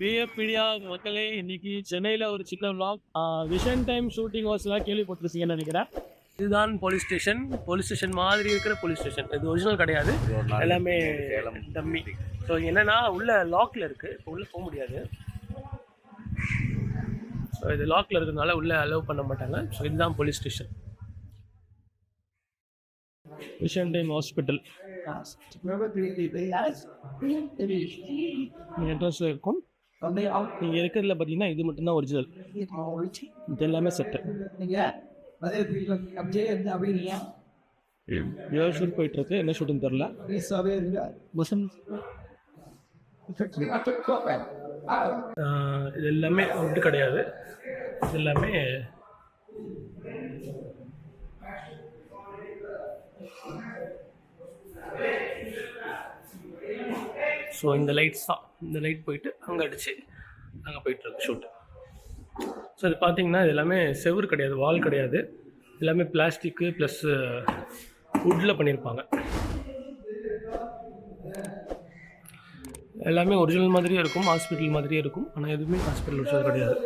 பிடியா மக்களே, இன்னைக்கு சென்னையில் ஒரு சின்ன vlog. விஷன் டைம் ஷூட்டிங் வாஸ்லாம் கேள்விப்பட்டிருக்கீங்கன்னு நினைக்கிறேன். இதுதான் போலீஸ் ஸ்டேஷன் மாதிரி இருக்கிற போலீஸ் ஸ்டேஷன். இது ஒரிஜினல் கிடையாது, எல்லாமே டம்மி. ஸோ என்னன்னா உள்ள லாக்ல இருக்கு, இப்போ உள்ள போக முடியாது. ஸோ இது லாக்ல இருக்கிறதுனால உள்ள அலோவ் பண்ண மாட்டாங்க. ஸோ இதுதான் police station, vision time hospital என்ட்ரன்ஸில் இருக்கும். நீங்கள் இருக்கிறதுல பார்த்தீங்கன்னா இது மட்டும்தான் ஒரிஜினல், இது எல்லாமே செட்டு. ஏழு ஷூட் போயிட்டுருக்கு, என்ன ஷூட்டுன்னு தெரில. இது எல்லாமே உட்டு கிடையாது, இது எல்லாமே ஸோ இந்த லைட்ஸ் தான். இந்த லைட் போயிட்டு அங்கே அடித்து அங்கே போயிட்டுருக்கு ஷூட்டு. ஸோ இது பார்த்தீங்கன்னா இது எல்லாமே செவுரு கிடையாது, வால் கிடையாது, எல்லாமே பிளாஸ்டிக்கு ப்ளஸ் வுட்டில் பண்ணியிருப்பாங்க. எல்லாமே ஒரிஜினல் மாதிரியே இருக்கும், ஹாஸ்பிட்டல் மாதிரியே இருக்கும். ஆனால் எதுவுமே ஹாஸ்பிட்டல் ஒரிஜினல் கிடையாது.